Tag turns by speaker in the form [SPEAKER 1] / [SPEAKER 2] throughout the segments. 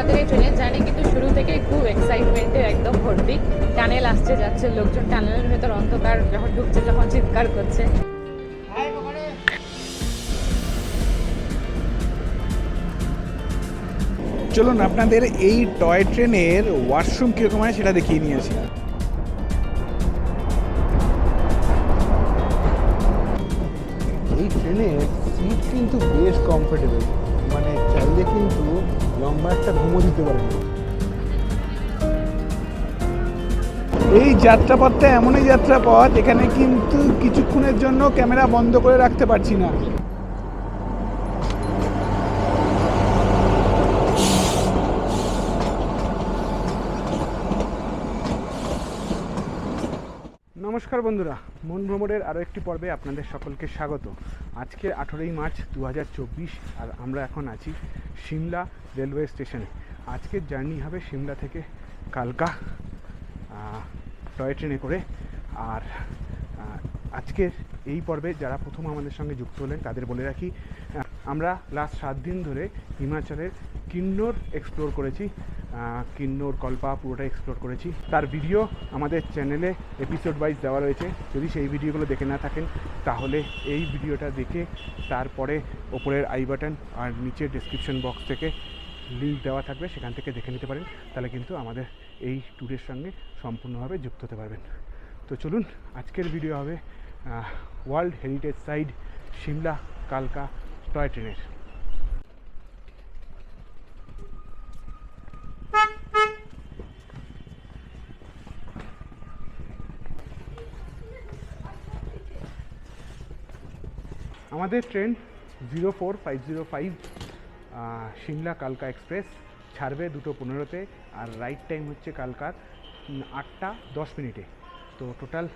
[SPEAKER 1] আমাদের এই ট্রেনের জার্নি কিন্তু শুরু থেকে খুব এক্সাইটমেন্টে একদম ভর্তি। টানেল আসছে যাচ্ছে, লোকজন টানেলের ভেতর অন্ধকার যখন ঢুকছে তখন চিৎকার করছে।
[SPEAKER 2] চলুন আপনাদের এই টয় ট্রেনের ওয়াশরুম কীরকম হয় সেটা দেখিয়ে নিয়ে আসি। এই ট্রেনের সিট কিন্তু বেশ কমফোর্টেবল, মানে চাইলে কিন্তু লম্বা একটা ঘুমো দিতে পারবেন। এই যাত্রাপথটা এমনই যাত্রাপথ, এখানে কিন্তু কিছুক্ষণের জন্য ক্যামেরা বন্ধ করে রাখতে পারছি না। নমস্কার বন্ধুরা, মন ভ্রমণের আরও একটি পর্বে আপনাদের সকলকে স্বাগত। আজকে 18ই মার্চ 2024 আর আমরা এখন আছি সিমলা রেলওয়ে স্টেশনে। আজকের জার্নি হবে সিমলা থেকে কালকা টয় ট্রেনে করে। আর আজকের এই পর্বে যারা প্রথম আমাদের সঙ্গে যুক্ত হলেন তাদের বলে রাখি, আমরা লাস্ট 7 দিন ধরে হিমাচলের কিন্নৌর এক্সপ্লোর করেছি। কিন্নৌর কল্পা পুরোটা এক্সপ্লোর করেছি। তার ভিডিও আমাদের চ্যানেলে এপিসোড ওয়াইজ দেওয়া রয়েছে। যদি সেই ভিডিওগুলো দেখে না থাকেন তাহলে এই ভিডিওটা দেখে তারপরে ওপরের আই বাটন আর নিচের ডেসক্রিপশন বক্স থেকে লিঙ্ক দেওয়া থাকবে, সেখান থেকে দেখে নিতে পারেন। তাহলে কিন্তু আমাদের এই ট্যুরের সঙ্গে সম্পূর্ণভাবে যুক্ত হতে পারবেন। তো চলুন, আজকের ভিডিও হবে ওয়ার্ল্ড হেরিটেজ সাইট সিমলা কালকা টয় ট্রেনের। আমাদের ট্রেন 04505 সিমলা কালকা এক্সপ্রেস ছাড়বে 2:15-তে, আর রাইট টাইম হচ্ছে কালকার 8টা 10 মিনিটে। তো টোটাল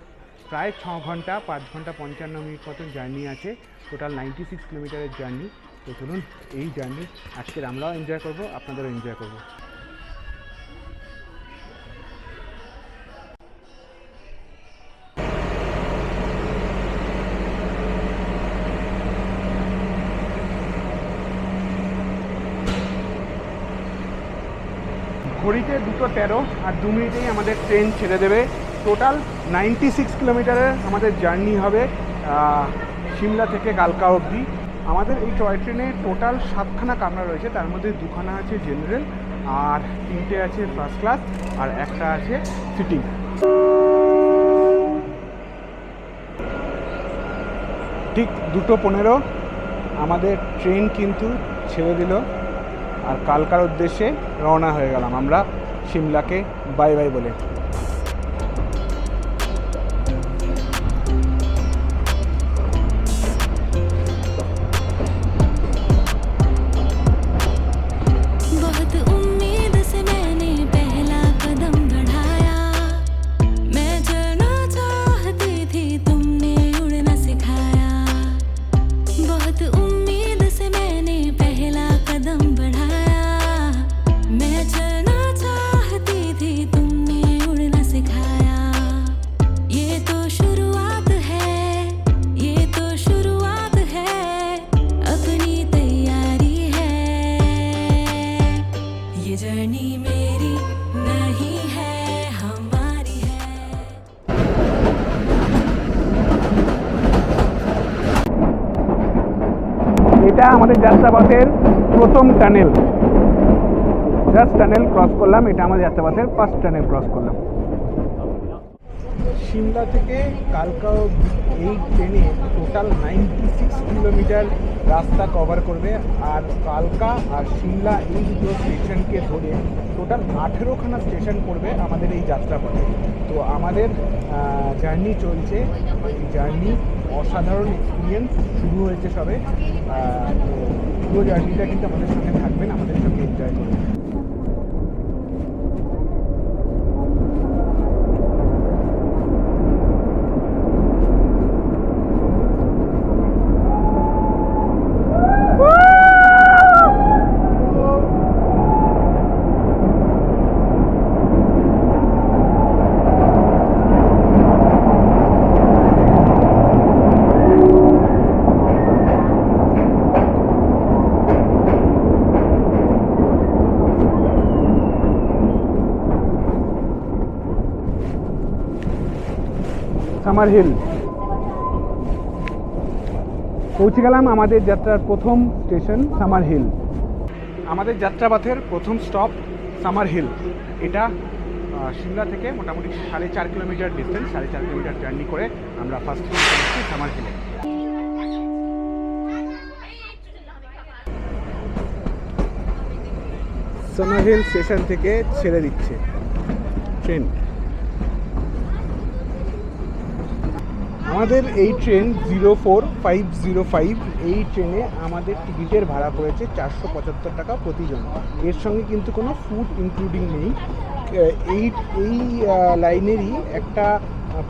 [SPEAKER 2] প্রায় 6 ঘন্টা 5 ঘন্টা 55 মিনিট মতন জার্নি আছে। টোটাল 96 কিলোমিটারের জার্নি। তো চলুন, এই জার্নি আজকের আমরাও এনজয় করব, আপনাদেরও এনজয় করব। ঘড়িতে 2:13 আর 2 মিনিটেই আমাদের ট্রেন ছেড়ে দেবে। টোটাল 96 কিলোমিটারের আমাদের জার্নি হবে সিমলা থেকে কালকা অবধি। আমাদের এই টয় ট্রেনে টোটাল 7খানা কামরা রয়েছে, তার মধ্যে 2খানা আছে জেনারেল, আর 3টে আছে ফার্স্ট ক্লাস, আর একটা আছে সিটিং। ঠিক 2:15 আমাদের ট্রেন কিন্তু ছেড়ে দিল, আর কালকার উদ্দেশ্যে রওনা হয়ে গেলাম আমরা সিমলাকে বাই বাই বলে। এটা আমাদের যাত্রাপথের প্রথম টানেল। জাস্ট টানেল ক্রস করলাম, এটা আমাদের যাত্রাপথের ফার্স্ট টানেল ক্রস করলাম। সিমলা থেকে কালকা এই ট্রেনে টোটাল 96 কিলোমিটার রাস্তা কভার করবে। আর কালকা আর সিমলা এই দুটো স্টেশনকে ধরে টোটাল 18খানা স্টেশন পড়বে আমাদের এই যাত্রাপথে। তো আমাদের জার্নি চলছে। এই জার্নি অসাধারণ এক্সপিরিয়েন্স, শুরু হয়েছে সবে। তো পুরো জার্নিটা কিন্তু আমাদের সঙ্গে থাকবেন, আমাদের সঙ্গে এনজয় করবেন। Summer hill. পৌঁছে গেলাম আমাদের যাত্রার প্রথম স্টেশন সামার হিল। আমাদের যাত্রাপথের প্রথম স্টপ সামার হিল। এটা সিমলা থেকে মোটামুটি 4.5 কিলোমিটার ডিস্টেন্স, 4.5 কিলোমিটার জার্নি করে আমরা ফার্স্ট পৌঁছেছি সামার হিলে। সামার হিল স্টেশন থেকে ছেড়ে দিচ্ছে ট্রেন। আমাদের এই ট্রেন 04505, এই ট্রেনে আমাদের টিকিটের ভাড়া পড়েছে 475 টাকা প্রতিজন। এর সঙ্গে কিন্তু কোনো ফুড ইনক্লুডিং নেই। এই লাইনেরই একটা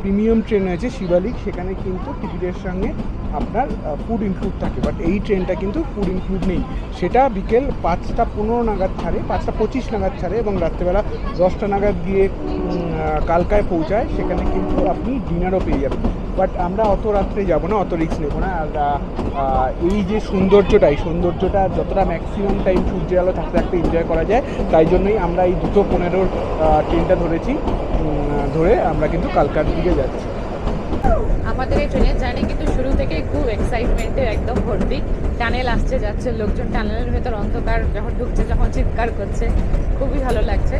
[SPEAKER 2] প্রিমিয়াম ট্রেন আছে শিবালিক, সেখানে কিন্তু টিকিটের সঙ্গে আপনার ফুড ইনক্লুড থাকে, বাট এই ট্রেনটা কিন্তু ফুড ইনক্লুড নেই। সেটা বিকেল 5টা 15 নাগাদ ছাড়ে, 5টা 25 নাগাদ ছাড়ে এবং রাত্রেবেলা 10টা নাগাদ গিয়ে কালকায় পৌঁছায়। সেখানে কিন্তু আপনি ডিনারও পেয়ে যাবেন, বাট আমরা অত রাত্রে যাব না, অত রিস্ক নেব না। আর এই যে সৌন্দর্যটা যতটা ম্যাক্সিমাম টাইম সূর্যের আলো থাকতে থাকতে এনজয় করা যায়, তাই জন্যই আমরা এই 2:15 ট্রেনটা ধরেছি। ধরে আমরা কিন্তু কালকার দিকে যাচ্ছি।
[SPEAKER 1] আমাদের এই ট্রেনের জার্নি কিন্তু শুরু থেকে খুব এক্সাইটমেন্টে একদম ভর্তি। টানেল আসছে যাচ্ছে, লোকজন টানেলের ভেতর অন্ধকার যখন ঢুকছে, যখন চিৎকার করছে, খুবই ভালো লাগছে।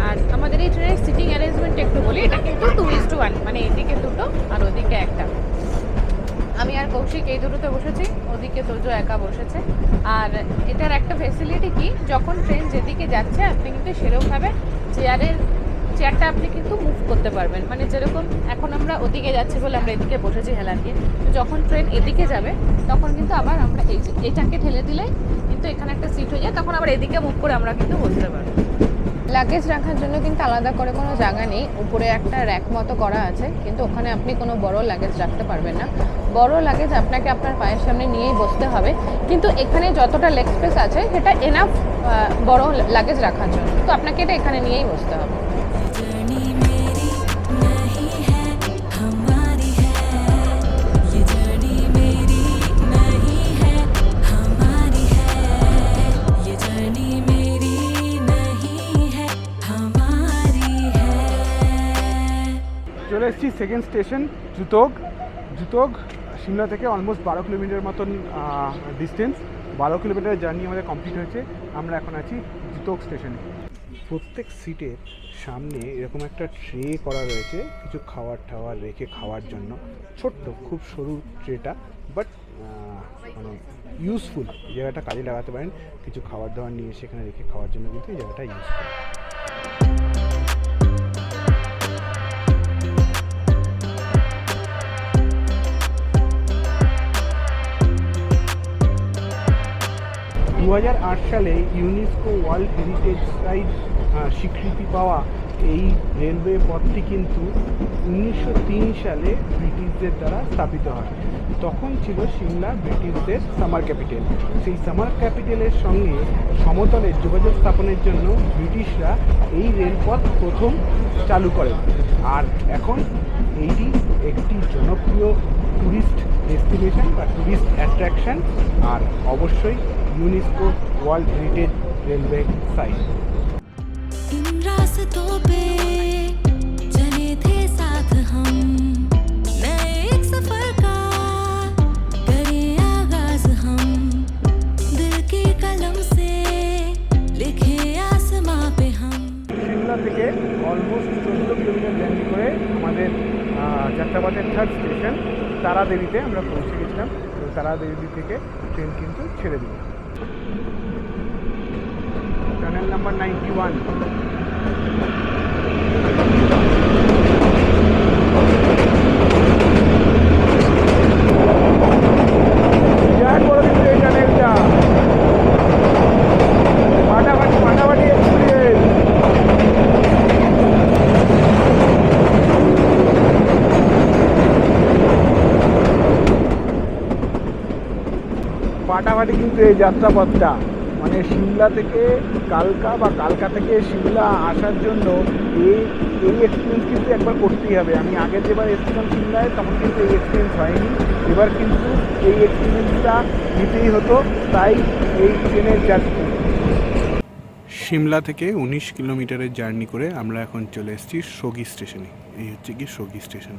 [SPEAKER 1] আর আমাদের এই ট্রেনের সিটিং অ্যারেঞ্জমেন্ট একটু বলি, এটা কিন্তু 2:1, মানে এদিকে 2টো আর ওদিকে 1টা। আমি আর কৌশিক এই দুটোতে বসেছি, ওদিকে তোজো একা বসেছে। আর এটার একটা ফেসিলিটি কি, যখন ট্রেন যেদিকে যাচ্ছে আপনি কিন্তু সেরকমভাবে চেয়ারটা আপনি কিন্তু মুভ করতে পারবেন। মানে যেরকম এখন আমরা ওদিকে যাচ্ছি বলে আমরা এদিকে বসেছি হেলান দিয়ে, যখন ট্রেন এদিকে যাবে তখন কিন্তু আবার আমরা এইটাকে ঠেলে দিলে কিন্তু এখানে একটা সিট হয়ে যায়, তখন আবার এদিকে মুভ করে আমরা কিন্তু বসতে পারবো। লাগেজ রাখার জন্য কিন্তু আলাদা করে কোনো জায়গা নেই, উপরে একটা র্যাক মতো করা আছে, কিন্তু ওখানে আপনি কোনো বড় লাগেজ রাখতে পারবেন না। বড় লাগেজ আপনাকে আপনার পায়ের সামনে নিয়েই বসতে হবে, কিন্তু এখানে যতটা লেগ স্পেস আছে সেটা এনাফ বড় লাগেজ রাখার জন্য, তো আপনাকে এটা এখানে নিয়েই বসতে হবে।
[SPEAKER 2] চলে এসেছি সেকেন্ড স্টেশন জুতোগ। সিমলা থেকে অলমোস্ট 12 কিলোমিটার মতন ডিস্টেন্স। 12 কিলোমিটার জার্নি আমাদের কমপ্লিট হয়েছে। আমরা এখন আছি জুতোগ স্টেশনে। প্রত্যেক সিটের সামনে এরকম একটা ট্রে করা রয়েছে কিছু খাবার রেখে খাওয়ার জন্য। ছোট্ট, খুব সরু ট্রেটা, বাট মানে ইউজফুল। এই জায়গাটা কাজে লাগাতে পারেন, কিছু খাবার দাবার নিয়ে সেখানে রেখে খাওয়ার জন্য কিন্তু এই জায়গাটা ইউজফুল। 2008 সালে ইউনেস্কো ওয়ার্ল্ড হেরিটেজ সাইট স্বীকৃতি পাওয়া এই রেলওয়ে পথটি কিন্তু 1903 সালে ব্রিটিশদের দ্বারা স্থাপিত হয়। তখন ছিল সিমলা ব্রিটিশদের সামার ক্যাপিটাল। সেই সামার ক্যাপিটালের সঙ্গে সমতলের যোগাযোগ স্থাপনের জন্য ব্রিটিশরা এই রেলপথ প্রথম চালু করেন। আর এখন এইটি একটি জনপ্রিয় ট্যুরিস্ট ডেস্টিনেশন বা ট্যুরিস্ট অ্যাট্রাকশন, আর অবশ্যই UNESCO world heritage railway site.
[SPEAKER 3] इन रास्तों पे चले थे साथ हम, नए एक सफर का करें आगाज हम, दिल की कलम से लिखे आसमां पे हम।
[SPEAKER 2] সিমলা থেকে অলমোস্ট 14 কিলোমিটার জার্নি করে আমাদের যাত্রাপথের থার্ড স্টেশন তারাদেবীতে আমরা পৌঁছে গেছিলাম। তারাদেবী থেকে ট্রেন কিন্তু ছেড়ে দিল। Tunnel number 91। বিরাট বড় কিন্তু এই টানেলটা, ফাটাফাটি এক্সপিরিয়েন্স। ফাটাফাটি কিন্তু এই যাত্রাপথটা, মানে সিমলা থেকে কালকা বা কালকা থেকে সিমলা আসার জন্য এই এক্সপিরিয়েন্স কিন্তু একবার করতেই হবে। আমি আগে যেবার এসেছিলাম সিমলায় তখন কিন্তু এই এক্সপিরিয়েন্স হয়নি, এবার কিন্তু এই এক্সপিরিয়েন্সটা নিতেই হতো, তাই এই ট্রেনের জার্নি। সিমলা থেকে 19 কিলোমিটারের জার্নি করে আমরা এখন চলে এসেছি সগি স্টেশনে। এই হচ্ছে কি সগি স্টেশন।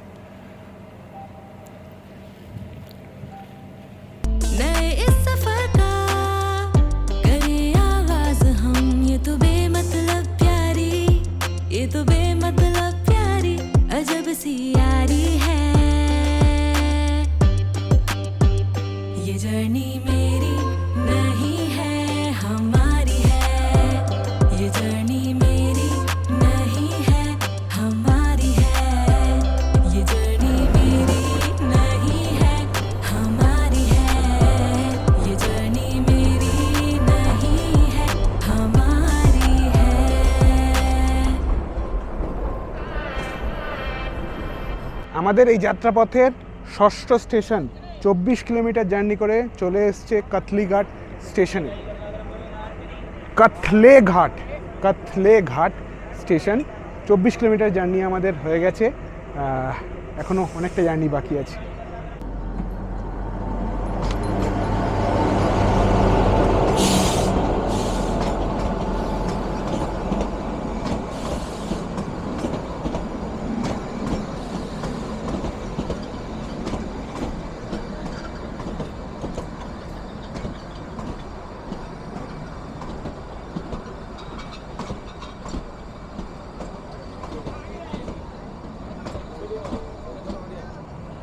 [SPEAKER 2] আমাদের এই যাত্রাপথের ষষ্ঠ স্টেশন, 24 কিলোমিটার জার্নি করে চলে এসছে কাথলিঘাট স্টেশনে। কাথলেঘাট স্টেশন, 24 কিলোমিটার জার্নি আমাদের হয়ে গেছে, এখনও অনেকটা জার্নি বাকি আছে।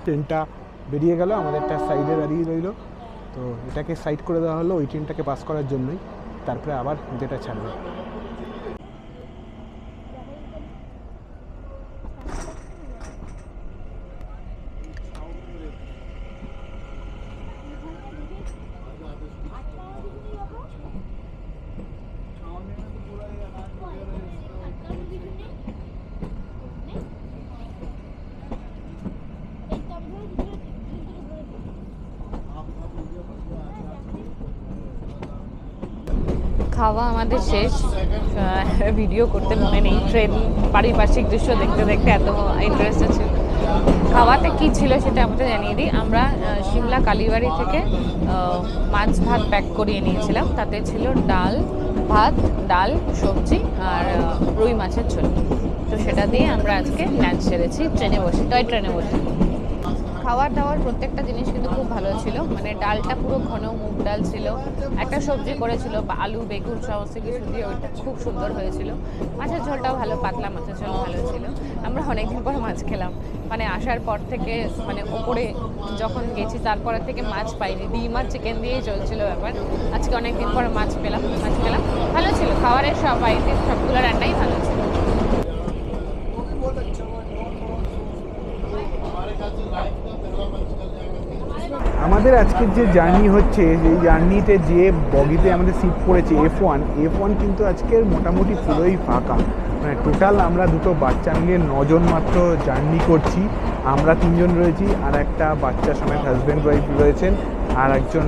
[SPEAKER 2] ট্রেনটা বেরিয়ে গেল, আমাদেরটা সাইডে দাঁড়িয়ে রইল, তো এটাকে সাইড করে দেওয়া হলো ওই ট্রেনটাকে পাস করার জন্যই, তারপরে আবার যেটা ছাড়বে।
[SPEAKER 1] খাওয়া আমাদের শেষ, ভিডিও করতে মনে নেই, ট্রেন পারিপার্শ্বিক দৃশ্য দেখতে দেখতে এত ইন্টারেস্টেড ছিল। খাওয়াতে কি ছিল সেটা আমাদের জানিয়ে দিই। আমরা সিমলা কালীবাড়ি থেকে মাছ ভাত প্যাক করিয়ে নিয়েছিলাম, তাতে ছিল ডাল ভাত, ডাল, সবজি আর রুই মাছের ঝোল। তো সেটা দিয়ে আমরা আজকে লাঞ্চ সেরেছি ট্রেনে বসে, টয় ট্রেনে বসে। খাওয়ার দাওয়ার প্রত্যেকটা জিনিস কিন্তু খুব ভালো ছিল, মানে ডালটা পুরো ঘন মুগ ডাল ছিল, একটা সবজি করেছিল আলু বেগুন সমস্ত কিছু দিয়ে, ওইটা খুব সুন্দর হয়েছিল। মাছের ঝোলটাও ভালো, পাতলা মাছের ঝোল ভালো ছিল। আমরা অনেকদিন পর মাছ খেলাম, মানে আসার পর থেকে, মানে ওপরে যখন গেছি তারপরে থেকে মাছ পাইনি, ডিম আর চিকেন দিয়েই চলছিল ব্যাপার। আজকে অনেকদিন পর মাছ খেলাম, ভালো ছিল। খাবারের সব আইটেম সবগুলো রান্নাই ভালো ছিল।
[SPEAKER 2] আমাদের আজকের যে জার্নি হচ্ছে, এই জার্নিতে যে বগিতে আমাদের সিট পড়েছে F1 কিন্তু আজকের মোটামুটি পুরোই ফাঁকা, মানে টোটাল আমরা দুটো বাচ্চা মিলিয়ে 9 জন মাত্র জার্নি করছি। আমরা 3 জন রয়েছি, আর একটা বাচ্চা সমেত হাজব্যান্ড ওয়াইফ রয়েছেন, আর একজন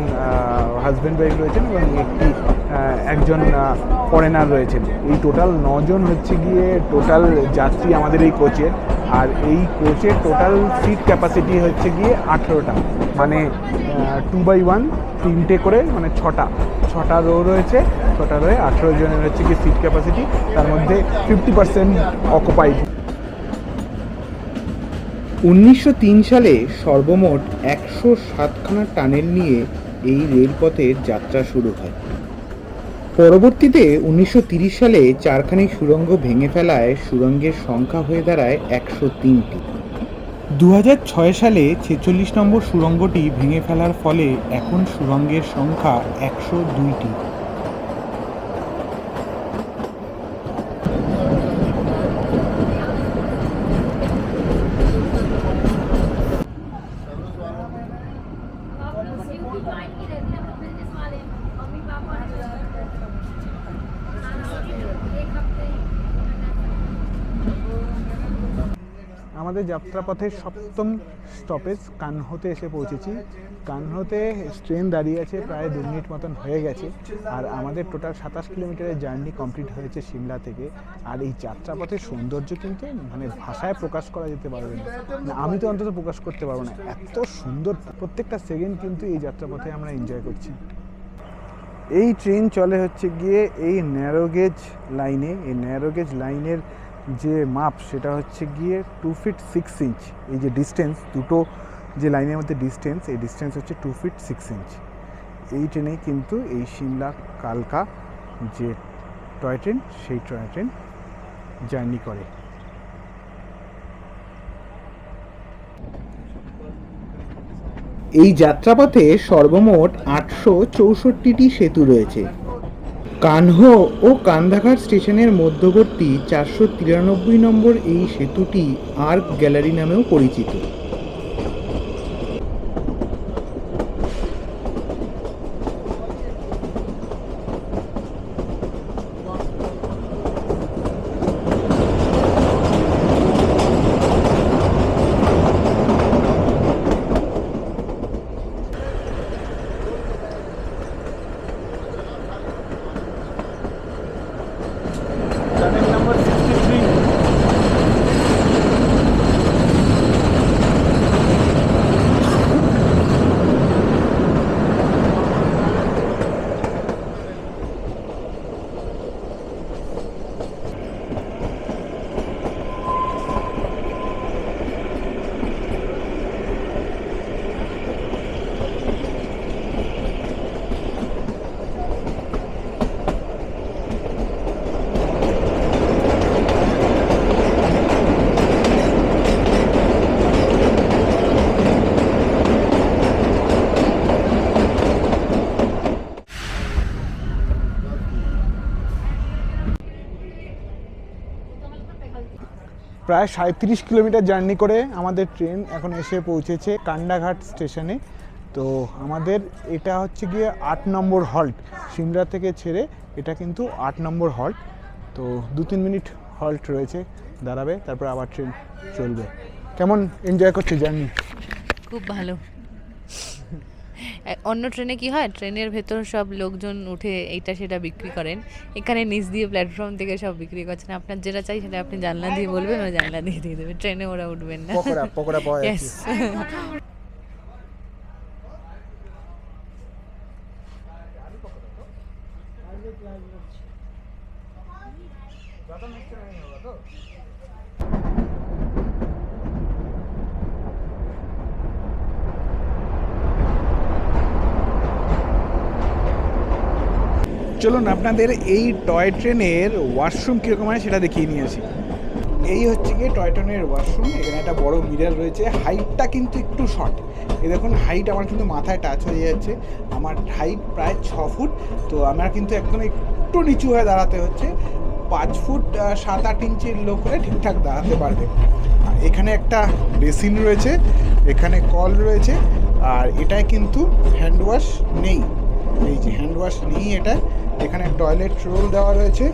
[SPEAKER 2] হাজব্যান্ড ওয়াইফ রয়েছেন এবং একজন ফরেনার রয়েছেন। এই টোটাল 9 জন হচ্ছে গিয়ে টোটাল যাত্রী আমাদের এই কোচের। আর এই কোচের টোটাল সিট ক্যাপাসিটি হচ্ছে গিয়ে 18টা, মানে 2/1, 3টে করে, মানে 6টা রো রয়েছে, 6টা রোয়ে 18 জনের হচ্ছে গিয়ে সিট ক্যাপাসিটি, তার মধ্যে 50% অকুপাইড। 1903 সালে সর্বমোট 107খানা টানেল নিয়ে এই রেলপথের যাত্রা শুরু হয়। পরবর্তীতে 1930 সালে 4খানি সুড়ঙ্গ ভেঙে ফেলায় সুড়ঙ্গের সংখ্যা হয়ে দাঁড়ায় 103টি। 2006 সালে 46 নম্বর সুড়ঙ্গটি ভেঙে ফেলার ফলে এখন সুড়ঙ্গের সংখ্যা 102টি। আমাদের যাত্রাপথের 7ম স্টপেজ কানহোতে এসে পৌঁছেছি। কানহোতে ট্রেন দাঁড়িয়ে আছে, প্রায় 2 মিনিট মতন হয়ে গেছে। আর আমাদের টোটাল 27 কিলোমিটারের জার্নি কমপ্লিট হয়েছে সিমলা থেকে। আর এই যাত্রাপথের সৌন্দর্য কিন্তু মানে ভাষায় প্রকাশ করা যেতে পারবে না, আমি তো অন্তত প্রকাশ করতে পারবো না, এত সুন্দর প্রত্যেকটা সেকেন্ড কিন্তু এই যাত্রাপথে আমরা এনজয় করছি। এই ট্রেন চলে হচ্ছে গিয়ে এই ন্যারো গেজ লাইনে। এই ন্যারো গেজ লাইনের যে মাপ সেটা হচ্ছে গিয়ে 2 ফিট 6 ইঞ্চ। এই যে ডিস্টেন্স, দুটো যে লাইনের মধ্যে ডিস্টেন্স, এই ডিস্টেন্স হচ্ছে 2 ফিট 6 ইঞ্চ। এই ট্রেনেই কিন্তু এই সিমলা কালকা যে টয় ট্রেন, সেই টয় ট্রেন জার্নি করে। এই যাত্রাপথে সর্বমোট 864টি সেতু রয়েছে। কানহো ও কান্দাঘাট স্টেশনের মধ্যবর্তী 493 নম্বর এই সেতুটি আর্ক গ্যালারি নামেও পরিচিত।
[SPEAKER 4] প্রায় 37 কিলোমিটার জার্নি করে আমাদের ট্রেন এখন এসে পৌঁছেছে কান্ডাঘাট স্টেশনে। তো আমাদের এটা হচ্ছে গিয়ে 8 নম্বর হল্ট, সিমলা থেকে ছেড়ে এটা কিন্তু 8 নম্বর হল্ট। তো 2-3 মিনিট হল্ট রয়েছে, দাঁড়াবে, তারপর আবার ট্রেন চলবে। কেমন এনজয় করছে জার্নি?
[SPEAKER 1] খুব ভালো। অন্য ট্রেনে কি হয়, ট্রেনের ভেতর সব লোকজন উঠে এইটা সেটা বিক্রি করেন, এখানে নিচ দিয়ে প্ল্যাটফর্ম থেকে সব বিক্রি করছেন। আপনার যেটা চাই সেটা আপনি জানলা দিয়ে বলবেন, ওরা জানলা দিয়ে দিয়ে দেবে। ট্রেনে ওরা উঠবেন না।
[SPEAKER 4] পকোড়া পাওয়া
[SPEAKER 1] Yes.
[SPEAKER 4] যাচ্ছে। চলুন আপনাদের এই টয় ট্রেনের ওয়াশরুম কীরকম হয় সেটা দেখিয়ে নিয়ে আসি। এই হচ্ছে গিয়ে টয় ট্রেনের ওয়াশরুম। এখানে একটা বড় মিরর রয়েছে। হাইটটা কিন্তু একটু শর্ট, এই দেখুন হাইট আমার কিন্তু মাথায় টাচ হয়ে যাচ্ছে। আমার হাইট প্রায় 6 ফুট, তো আমার কিন্তু একদম একটু নিচু হয়ে দাঁড়াতে হচ্ছে। 5 ফুট 7-8 ইঞ্চির লোক করে ঠিকঠাক দাঁড়াতে পারবে। এখানে একটা বেসিন রয়েছে, এখানে কল রয়েছে, আর এটায় কিন্তু হ্যান্ড ওয়াশ নেই। এই যে হ্যান্ড ওয়াশ নেই এটা। এখানে টয়লেট রোল দেওয়া রয়েছে,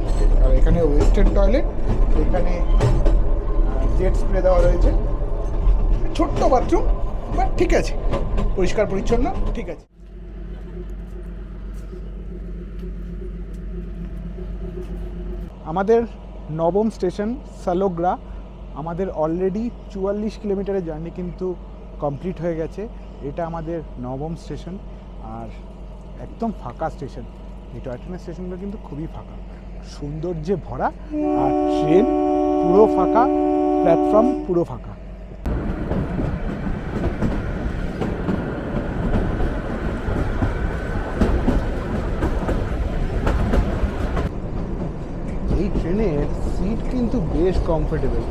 [SPEAKER 4] আর এখানে ওয়েস্টার্ন টয়লেট, এখানে জেট স্প্রে দেওয়া রয়েছে। ছোট্ট বাথরুম, বাট ঠিক আছে, পরিষ্কার পরিচ্ছন্ন, ঠিক আছে। আমাদের নবম স্টেশন সালোগ্রা। আমাদের অলরেডি 44 কিলোমিটারের জার্নি কিন্তু কমপ্লিট হয়ে গেছে। এটা আমাদের নবম স্টেশন, আর একদম ফাঁকা স্টেশন। এই টয় ট্রেনের স্টেশনগুলো কিন্তু খুবই ফাঁকা, সৌন্দর্যে ভরা, আর ট্রেন পুরো ফাঁকা, প্ল্যাটফর্ম পুরো ফাঁকা। এই ট্রেনের সিট কিন্তু বেশ কমফোর্টেবল,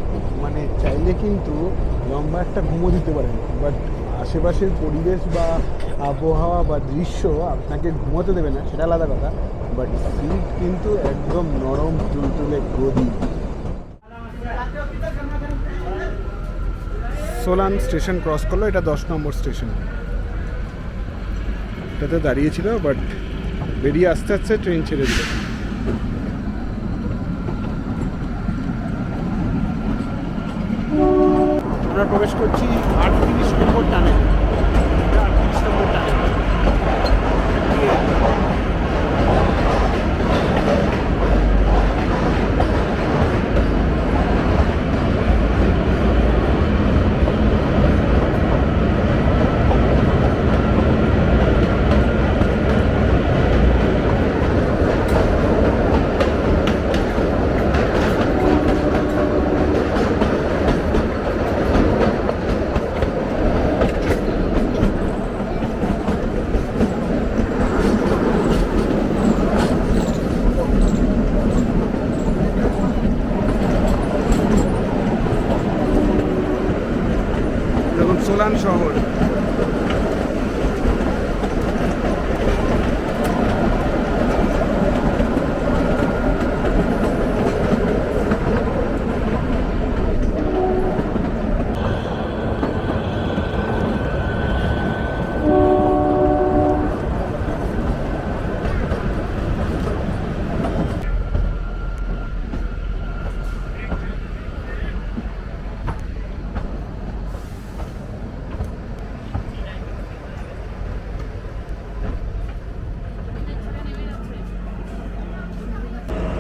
[SPEAKER 4] মানে চাইলে কিন্তু লম্বা একটা ঘুমো দিতে পারেন, বাট আশেপাশের পরিবেশ বা আবহাওয়া বা দৃশ্য আপনাকে ঘুমোতে দেবে না, সেটা আলাদা কথা, বাট সিট কিন্তু একদম নরম তুলতুলে গদি। সোলান স্টেশন ক্রস করলো, এটা 10 নম্বর স্টেশন। এটাতে দাঁড়িয়েছিল, বাট বেরিয়ে আস্তে আস্তে ট্রেন ছেড়ে দিল। আমরা প্রবেশ করছি 38 নম্বর টানেল। 38 নম্বর টানেল। দেখুন সোলান শহর।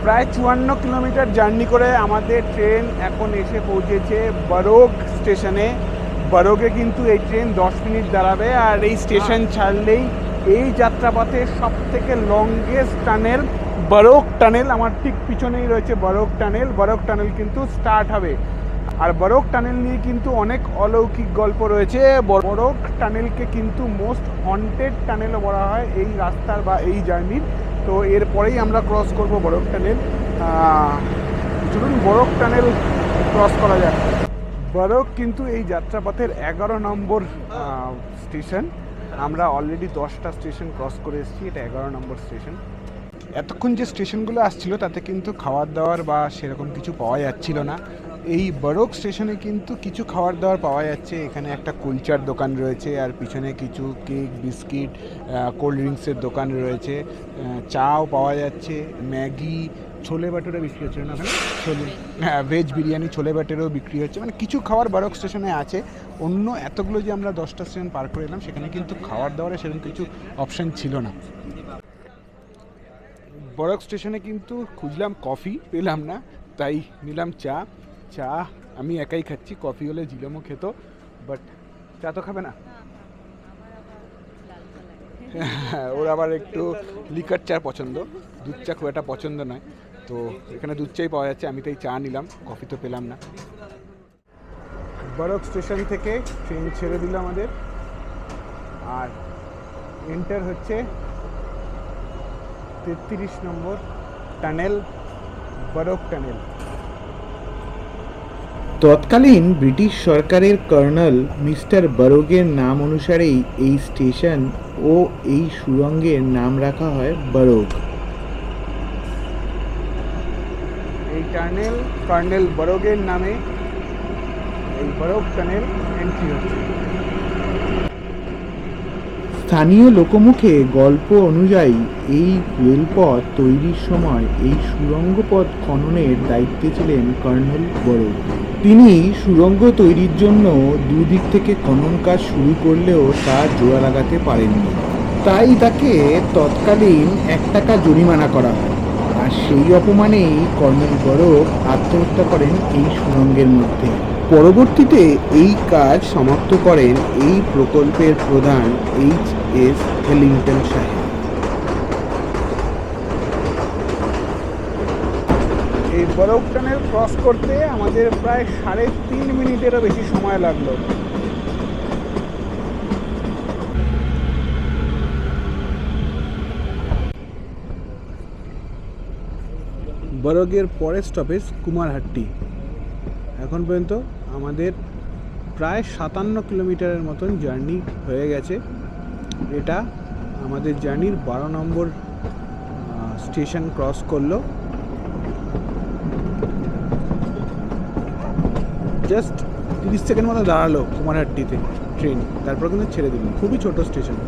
[SPEAKER 4] প্রায় 54 কিলোমিটার জার্নি করে আমাদের ট্রেন এখন এসে পৌঁছেছে বরোগ স্টেশনে। বরোগে কিন্তু এই ট্রেন 10 মিনিট দাঁড়াবে, আর এই স্টেশন ছাড়লেই এই যাত্রাপথের সব থেকে লংগেস্ট টানেল বরোগ টানেল। আমার ঠিক পিছনেই রয়েছে বরোগ টানেল। বরোগ টানেল কিন্তু স্টার্ট হবে, আর বরোগ টানেল নিয়ে কিন্তু অনেক অলৌকিক গল্প রয়েছে। বরোগ টানেলকে কিন্তু মোস্ট হন্টেড টানেলও বলা হয় এই রাস্তার বা এই জার্নির। তো এরপরেই আমরা ক্রস করব বরোগ টানেল। চলুন বরোগ টানেল ক্রস করা যাক। বরোগ কিন্তু এই যাত্রাপথের 11 নম্বর স্টেশন। আমরা অলরেডি 10টা স্টেশন ক্রস করে এসেছি, এটা 11 নম্বর স্টেশন। এতক্ষণ যে স্টেশনগুলো আসছিল তাতে কিন্তু খাওয়ার দাওয়ার বা সেরকম কিছু পাওয়া যাচ্ছিল না। এই বরোক স্টেশনে কিন্তু কিছু খাবার দাবার পাওয়া যাচ্ছে। এখানে একটা কুলচার দোকান রয়েছে, আর পিছনে কিছু কেক, বিস্কিট, কোল্ড ড্রিঙ্কসের দোকান রয়েছে, চাও পাওয়া যাচ্ছে, ম্যাগি, ছোলে বাটোরা বিক্রি হচ্ছে না ওখানে, হ্যাঁ ভেজ বিরিয়ানি, ছোলে বাটোরাও বিক্রি হচ্ছে। মানে কিছু খাবার বরোক স্টেশনে আছে। অন্য এতগুলো যে আমরা 10টা স্টেশন পার করে এলাম, সেখানে কিন্তু খাবার দাবারের সেরকম কিছু অপশান ছিল না। বরোক স্টেশনে কিন্তু খুঁজলাম কফি, পেলাম না, তাই নিলাম চা। চা আমি একাই খাচ্ছি, কফি হলে জিলামও খেত, বাট চা তো খাবে না। ওর আবার একটু লিকার চা পছন্দ, দুধ চা খুব একটা পছন্দ নয়, তো এখানে দুধ চাই পাওয়া যাচ্ছে, আমি তাই চা নিলাম, কফি তো পেলাম না। বরোক স্টেশন থেকে ট্রেন ছেড়ে দিল আমাদের, আর এন্টার হচ্ছে 33 নম্বর টানেল, বরোক টানেল।
[SPEAKER 5] তৎকালীন ব্রিটিশ সরকারের কর্নেল মিস্টার বরোগের নাম অনুসারেই এই স্টেশন ও এই সুড়ঙ্গের নাম রাখা হয় বরোগ।
[SPEAKER 4] এই টানেল কর্নেল বরোগের নামে এই বরোক টানেল এন্ট্রি হচ্ছে।
[SPEAKER 5] স্থানীয় লোকমুখে গল্প অনুযায়ী এই রেলপথ তৈরির সময় এই সুড়ঙ্গ পথ খননের দায়িত্বে ছিলেন কর্নেল বরোগ। তিনি সুড়ঙ্গ তৈরির জন্য দুদিক থেকে খনন কাজ শুরু করলেও তা জোড়া লাগাতে পারেননি, তাই তাকে তৎকালীন 1 টাকা জরিমানা করা হয়। আর সেই অপমানেই কর্নেল বরোগ আত্মহত্যা করেন এই সুড়ঙ্গের মধ্যে। পরবর্তীতে এই কাজ সমাপ্ত করেন এই প্রকল্পের প্রধান H.S. হেলিংটন সাহেব।
[SPEAKER 4] এই বরোক টানেল ক্রস করতে আমাদের প্রায় 3.5 মিনিটেরও বেশি সময় লাগলো। বরোগের পরের স্টপেজ কুমারহাটি। এখন পর্যন্ত আমাদের প্রায় 57 কিলোমিটারের মতন জার্নি হয়ে গেছে। এটা আমাদের জার্নির 12 নম্বর স্টেশন ক্রস করলো। জাস্ট 30 সেকেন্ড মতো দাঁড়ালো কুমারহাটিতে ট্রেন, তারপর কিন্তু ছেড়ে দিল। খুবই ছোট স্টেশন।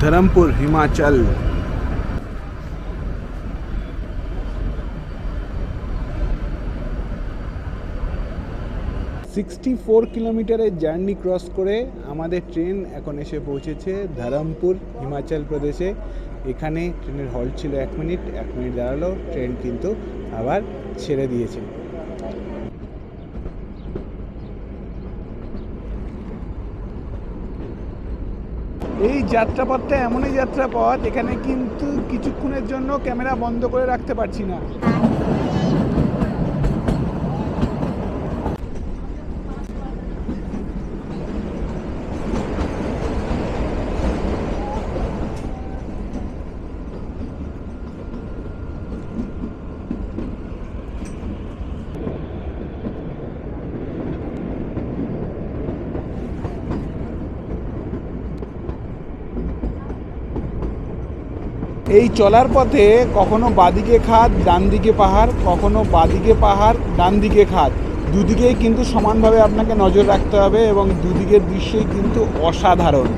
[SPEAKER 4] ধরমপুর, হিমাচল। 64 কিলোমিটারের জার্নি ক্রস করে আমাদের ট্রেন এখন এসে পৌঁছেছে ধরমপুর, হিমাচল প্রদেশে। এখানে ট্রেনের হল্ট ছিল 1 মিনিট দাঁড়ালো, ট্রেন কিন্তু আবার ছেড়ে দিয়েছে। এই যাত্রাপথটা এমনই যাত্রাপথ, এখানে কিন্তু কিছুক্ষণের জন্য ক্যামেরা বন্ধ করে রাখতে পারছি না। এই চলার পথে কখনো বাদিকে খাদ ডান দিকে পাহাড়, কখনো বাদিকে পাহাড় ডান দিকে খাদ, দুদিকেই কিন্তু সমানভাবে আপনাকে নজর রাখতে হবে এবং দুদিকের দৃশ্যই কিন্তু অসাধারণ।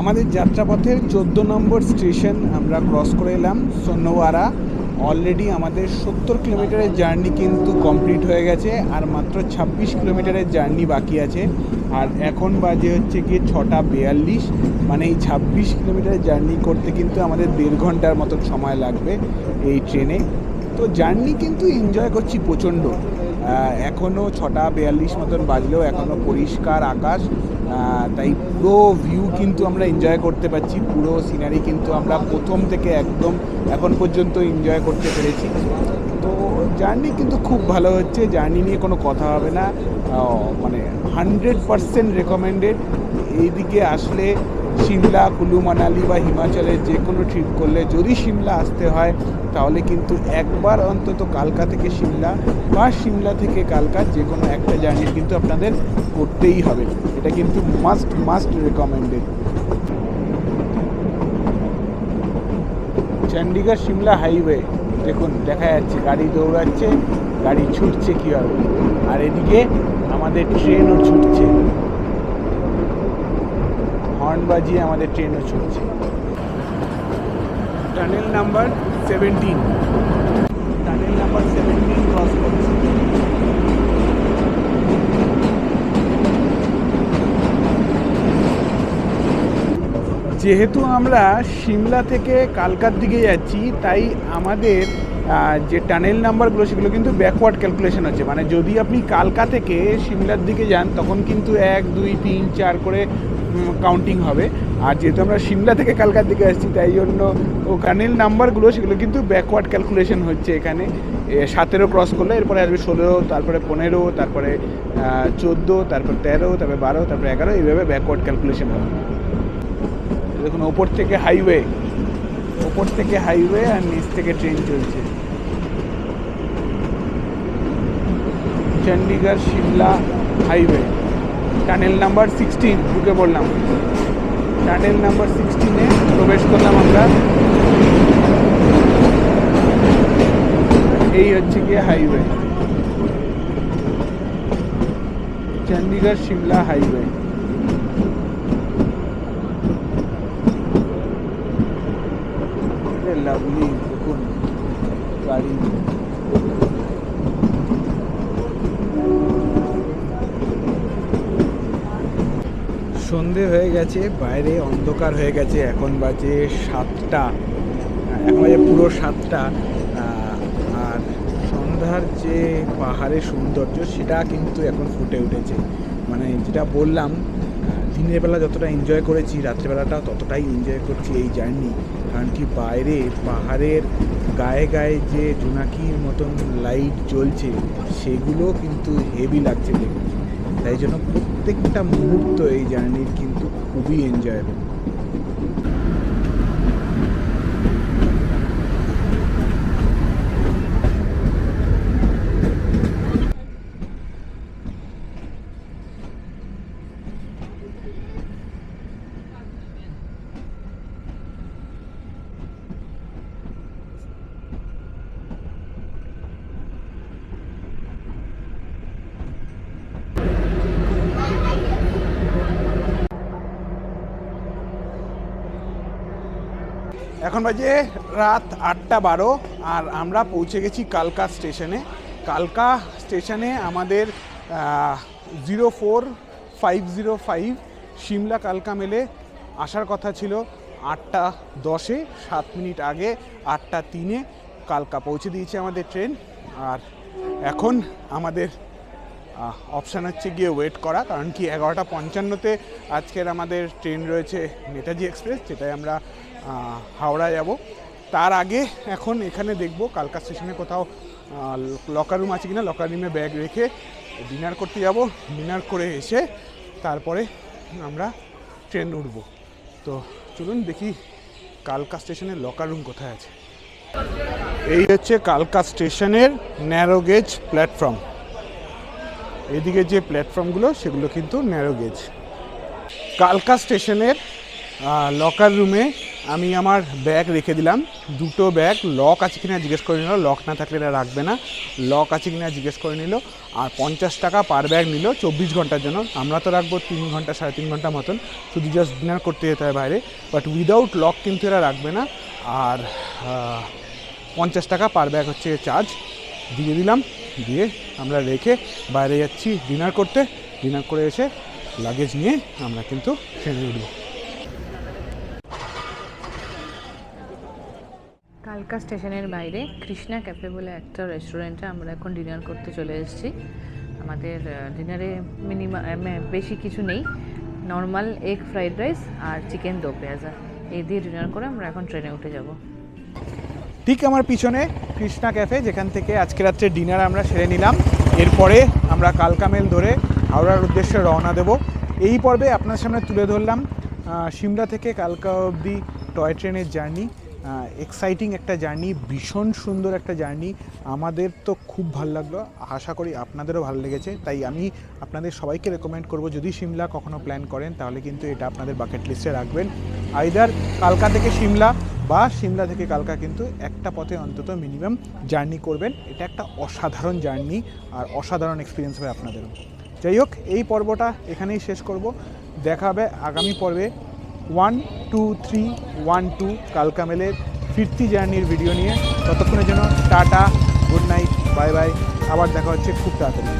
[SPEAKER 4] আমাদের যাত্রাপথের 14 নম্বর স্টেশন আমরা ক্রস করে এলাম, সোনওয়ারা। অলরেডি আমাদের 70 কিলোমিটারের জার্নি কিন্তু কমপ্লিট হয়ে গেছে, আর মাত্র 26 কিলোমিটারের জার্নি বাকি আছে। আর এখন বাজে হচ্ছে গিয়ে 6:42, মানে এই 26 কিলোমিটারের জার্নি করতে কিন্তু আমাদের 1.5 ঘন্টার মতন সময় লাগবে এই ট্রেনে। তো জার্নি কিন্তু এনজয় করছি প্রচণ্ড। এখনও 6:42 মতন বাজলেও এখনও পরিষ্কার আকাশ, তাই পুরো ভিউ কিন্তু আমরা এনজয় করতে পারছি, পুরো সিনারি কিন্তু আমরা প্রথম থেকে একদম এখন পর্যন্ত এনজয় করতে পেরেছি। তো জার্নি কিন্তু খুব ভালো হচ্ছে, জার্নি নিয়ে কোনো কথা হবে না, মানে 100% রেকমেন্ডেড। এইদিকে আসলে সিমলা, কুলু মানালি বা হিমাচলের যে কোনো ট্রিপ করলে যদি সিমলা আসতে হয় তাহলে কিন্তু একবার অন্তত কালকা থেকে সিমলা বা সিমলা থেকে কালকা যে কোনো একটা জার্নি কিন্তু আপনাদের করতেই হবে। এটা কিন্তু must recommended. Chandigarh Shimla highway দেখুন দেখা যাচ্ছে, গাড়ি দৌড়াচ্ছে, গাড়ি ছুটছে কীভাবে, আর এদিকে আমাদের ট্রেনও ছুটছে, হর্ন বাজিয়ে আমাদের ট্রেনও ছুটছে। টানেল নাম্বার 17 ক্রস করছে। যেহেতু আমরা সিমলা থেকে কালকার দিকে যাচ্ছি তাই আমাদের যে টানেল নাম্বারগুলো সেগুলো কিন্তু ব্যাকওয়ার্ড ক্যালকুলেশন হচ্ছে, মানে যদি আপনি কালকা থেকে সিমলার দিকে যান তখন কিন্তু 1 2 3 4 করে কাউন্টিং হবে, আর যেহেতু আমরা সিমলা থেকে কালকার দিকে আসছি তাই জন্য ও টানেল নাম্বারগুলো সেগুলো কিন্তু ব্যাকওয়ার্ড ক্যালকুলেশন হচ্ছে। এখানে 17 ক্রস করলে এরপরে আসবে 16, তারপরে 15, তারপরে 14, তারপর 13, তারপরে 12, তারপরে 11, এইভাবে ব্যাকওয়ার্ড ক্যালকুলেশন হবে। দেখুন ওপর থেকে হাইওয়ে আর নিচ থেকে ট্রেন চলছে। Chandigarh Shimla highway tunnel number 16 ঢুকে পড়লাম। টানেল নাম্বার 16-এ প্রবেশ করলাম আমরা। এই হচ্ছে গিয়ে highway, Chandigarh Shimla highway. Lovely দেখুন গাড়ি। সন্ধে হয়ে গেছে, বাইরে অন্ধকার হয়ে গেছে, এখন বাজে 7টা, এখন বাজে পুরো 7টা। আর সন্ধ্যার যে পাহাড়ের সৌন্দর্য সেটা কিন্তু এখন ফুটে উঠেছে। মানে যেটা বললাম, দিনের বেলা যতটা এনজয় করেছি রাত্রেবেলাটাও ততটাই এনজয় করছি এই জার্নি। কারণ কি বাইরে পাহাড়ের গায়ে গায়ে যে জোনাকির মতন লাইট জ্বলছে সেগুলো কিন্তু হেভি লাগছে দেখতে। তাই জন্য প্রত্যেকটা মুহূর্ত এই জার্নির কিন্তু খুবই এনজয়েবল। এখন বাজে রাত 8:12 আর আমরা পৌঁছে গেছি কালকা স্টেশনে। কালকা স্টেশনে আমাদের 04-505 সিমলা কালকা মেলে আসার কথা ছিল 8:10-এ, 7 মিনিট আগে 8:03-এ কালকা পৌঁছে দিয়েছে আমাদের ট্রেন। আর এখন আমাদের অপশান হচ্ছে গিয়ে ওয়েট করা, কারণ কি 11:55-তে আজকের আমাদের ট্রেন রয়েছে নেতাজি এক্সপ্রেস, যেটাই আমরা হাওড়া যাব। তার আগে এখন এখানে দেখব কালকা স্টেশনে কোথাও লকার রুম আছে কিনা, লকার রুমে ব্যাগ রেখে ডিনার করতে যাব। ডিনার করে এসে তারপরে আমরা ট্রেন উঠব। তো চলুন দেখি কালকা স্টেশনের লকার রুম কোথায় আছে। এই হচ্ছে কালকা স্টেশনের ন্যারো গেজ প্ল্যাটফর্ম। এদিকে যে প্ল্যাটফর্মগুলো সেগুলো কিন্তু ন্যারো গেজ। কালকা স্টেশনের লকার রুমে আমি আমার ব্যাগ রেখে দিলাম। দুটো ব্যাগ লক আছে কিনা জিজ্ঞেস করে নিল, লক না থাকলে এটা রাখবে না, লক আছে কিনা জিজ্ঞেস করে নিল। আর 50 টাকা পার ব্যাগ নিল 24 ঘন্টার জন্য। আমরা তো রাখবো 3 ঘন্টা 3.5 ঘন্টা মতন, শুধু জাস্ট ডিনার করতে যেতে হয় বাইরে, বাট উইদাউট লক কিন্তু এরা রাখবে না। আর 50 টাকা পার ব্যাগ হচ্ছে চার্জ। দিয়ে দিলাম, দিয়ে আমরা রেখে বাইরে যাচ্ছি ডিনার করতে। ডিনার করে এসে লাগেজ নিয়ে আমরা কিন্তু ট্রেনে উঠব।
[SPEAKER 1] কালকা স্টেশনের বাইরে কৃষ্ণা ক্যাফে বলে একটা রেস্টুরেন্টে আমরা এখন ডিনার করতে চলে এসেছি। আমাদের ডিনারে মিনিমাম বেশি কিছু নেই, নর্মাল এগ ফ্রাইড রাইস আর চিকেন দো পেঁয়াজা এই দিয়ে ডিনার করে আমরা এখন ট্রেনে উঠে যাব।
[SPEAKER 4] ঠিক আমার পিছনে কৃষ্ণা ক্যাফে, যেখান থেকে আজকে রাত্রে ডিনার আমরা সেরে নিলাম। এরপরে আমরা কালকা মেল ধরে হাওড়ার উদ্দেশ্যে রওনা দেব। এই পর্বে আপনার সামনে তুলে ধরলাম সিমলা থেকে কালকা অবধি টয় ট্রেনের জার্নি। এক্সাইটিং একটা জার্নি, ভীষণ সুন্দর একটা জার্নি। আমাদের তো খুব ভালো লাগলো, আশা করি আপনাদেরও ভালো লেগেছে। তাই আমি আপনাদের সবাইকে রেকমেন্ড করব, যদি সিমলা কখনো প্ল্যান করেন তাহলে কিন্তু এটা আপনাদের বাকেট লিস্টে রাখবেন। আইদার কালকা থেকে সিমলা বা সিমলা থেকে কালকা, কিন্তু একটা পথে অন্তত মিনিমাম জার্নি করবেন। এটা একটা অসাধারণ জার্নি আর অসাধারণ এক্সপিরিয়েন্স হবে আপনাদেরও। যাই হোক, এই পর্বটা এখানেই শেষ করব। দেখা হবে আগামী পর্বে 1, 2, 3, 1, 2 কালকা মেলের ফিরতি জার্নির ভিডিও নিয়ে। ততক্ষণের জন্য tata, good night, bye bye. আবার দেখা হচ্ছে খুব তাড়াতাড়ি।